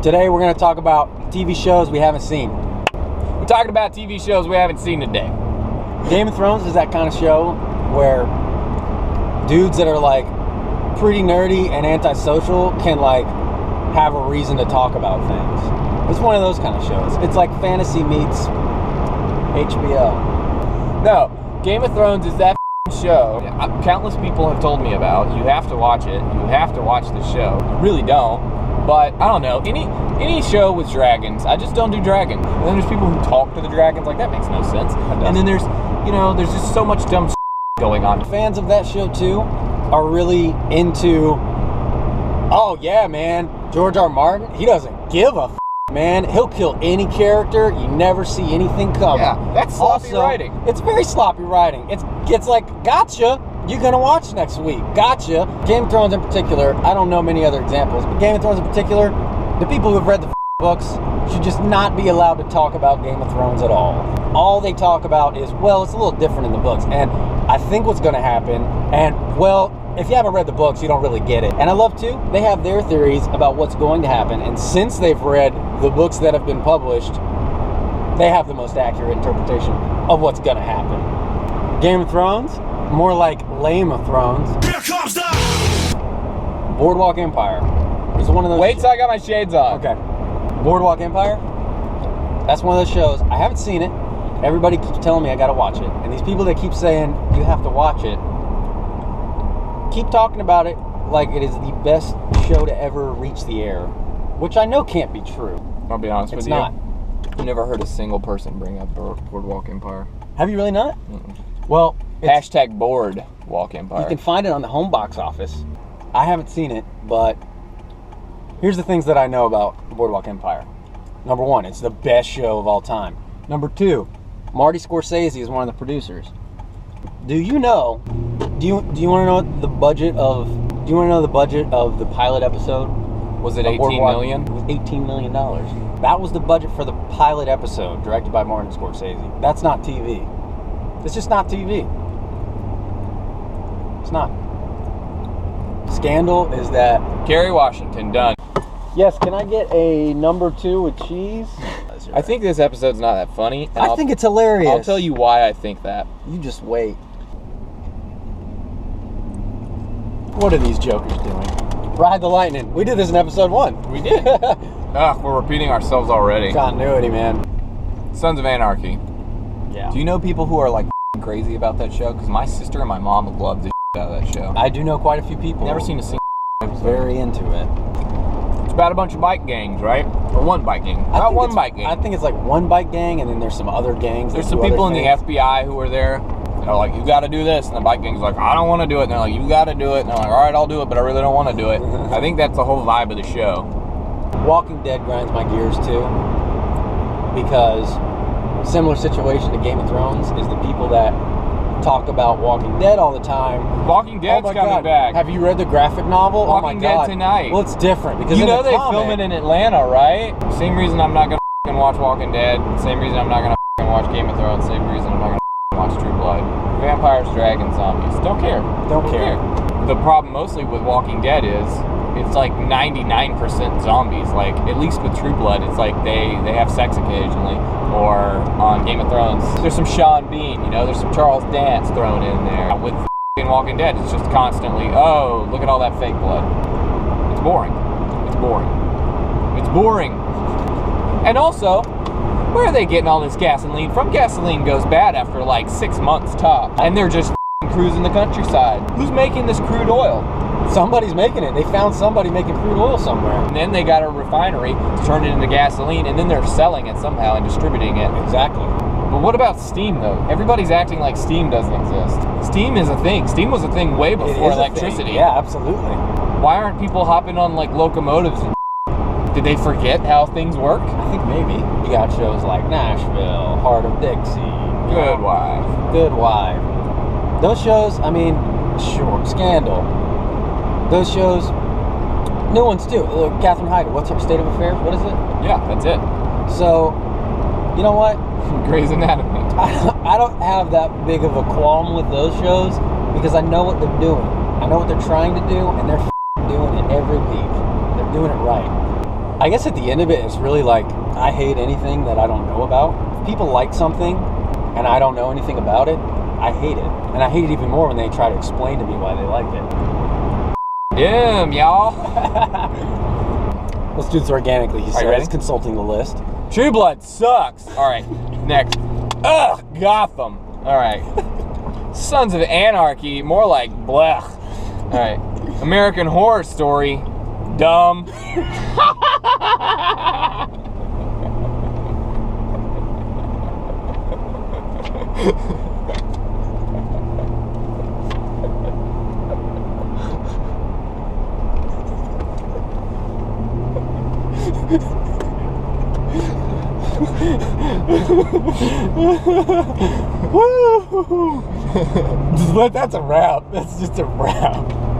Today we're going to talk about TV shows we haven't seen. We're talking about TV shows we haven't seen today. Game of Thrones is that kind of show where dudes that are like pretty nerdy and antisocial can like have a reason to talk about things. It's one of those kind of shows. It's like fantasy meets HBO. No, Game of Thrones is that show countless people have told me about. You have to watch it. You have to watch the show. You really don't. But I don't know, any show with dragons, I just don't do dragons. And then there's people who talk to the dragons, like that makes no sense. And then there's just so much dumb going on. Fans of that show too are really into, oh yeah man, George R. Martin, he doesn't give a man. He'll kill any character. You never see anything coming. Yeah, that's sloppy writing. It's very sloppy writing. It's like, gotcha. You're going to watch next week. Gotcha. Game of Thrones in particular, I don't know many other examples, but Game of Thrones in particular, the people who've read the books should just not be allowed to talk about Game of Thrones at all. All they talk about is, well, it's a little different in the books, and I think what's going to happen, and, well, if you haven't read the books, you don't really get it. And I love, too, they have their theories about what's going to happen, and since they've read the books that have been published, they have the most accurate interpretation of what's going to happen. Game of Thrones? More like Lame of Thrones. Here comes the Boardwalk Empire. It's one of those. Wait till I got my shades on. Okay. Boardwalk Empire. That's one of those shows. I haven't seen it. Everybody keeps telling me I gotta watch it, and these people that keep saying you have to watch it keep talking about it like it is the best show to ever reach the air, which I know can't be true. I'll be honest with you. It's not. I've never heard a single person bring up Boardwalk Empire. Have you really not? Mm-mm. Well, Hashtag Boardwalk Empire. You can find it on the home box office. I haven't seen it, but here's the things that I know about Boardwalk Empire. Number one, it's the best show of all time. Number two, Marty Scorsese is one of the producers. Do you know the budget of the pilot episode? Was it 18 million? It was $18 million. That was the budget for the pilot episode directed by Martin Scorsese. That's not TV. It's just not TV. It's not. Scandal is that... Kerry Washington, done. Yes, can I get a number 2 with cheese? I think this episode's not that funny. I think it's hilarious. I'll tell you why I think that. You just wait. What are these jokers doing? Ride the lightning. We did this in episode 1. We did. Ugh, we're repeating ourselves already. Continuity, man. Sons of Anarchy. Yeah. Do you know people who are like crazy about that show? Because my sister and my mom love the out of that show. I do know quite a few people. Never seen a single episode. Very into it. It's about a bunch of bike gangs, right? Or one bike gang. About one bike gang. I think it's like one bike gang, and then there's some other gangs. There's some people in the FBI who are there. They're like, you got to do this, and the bike gang's like, I don't want to do it. And they're like, you got to do it. And they're like, all right, I'll do it, but I really don't want to do it. I think that's the whole vibe of the show. Walking Dead grinds my gears too, because similar situation to Game of Thrones is the people that talk about Walking Dead all the time. Walking Dead's coming back. Have you read the graphic novel? Walking Dead tonight. Well, it's different because you know they film it in Atlanta, right? Same reason I'm not gonna watch Walking Dead. Same reason I'm not gonna watch Game of Thrones. Same reason I'm not gonna watch True Blood. Vampires, dragons, zombies. Don't care. Don't care. The problem mostly with Walking Dead is it's like 99% zombies. Like, at least with True Blood, it's like they have sex occasionally. Or on Game of Thrones, there's some Sean Bean, there's some Charles Dance thrown in there. With Walking Dead, it's just constantly, oh, look at all that fake blood. It's boring. It's boring. It's boring. And also, where are they getting all this gasoline from? Gasoline goes bad after like 6 months top. And they're just cruising the countryside. Who's making this crude oil? Somebody's making it. They found somebody making crude oil somewhere. And then they got a refinery to turn it into gasoline, and then they're selling it somehow and distributing it. Exactly. But what about steam, though? Everybody's acting like steam doesn't exist. Steam is a thing. Steam was a thing way before electricity. Yeah, absolutely. Why aren't people hopping on, like, locomotives and did they forget how things work? I think maybe. You got shows like Nashville, Heart of Dixie. Good Wife. Good Wife. Those shows, I mean, sure, Scandal. Those shows, new ones too. Catherine Heigl, what's her State of Affairs? What is it? Yeah, that's it. So, you know what? Grey's Anatomy. I don't have that big of a qualm with those shows because I know what they're doing. I know what they're trying to do, and they're doing it every week. They're doing it right. I guess at the end of it, it's really like, I hate anything that I don't know about. If people like something and I don't know anything about it, I hate it. And I hate it even more when they try to explain to me why they like it. Damn, y'all. Let's do this organically, he Are you ready? says, consulting the list. True Blood sucks. All right, next. Ugh, Gotham. All right. Sons of Anarchy, more like blech. All right. American Horror Story, dumb. Woo! That's a wrap. That's just a wrap.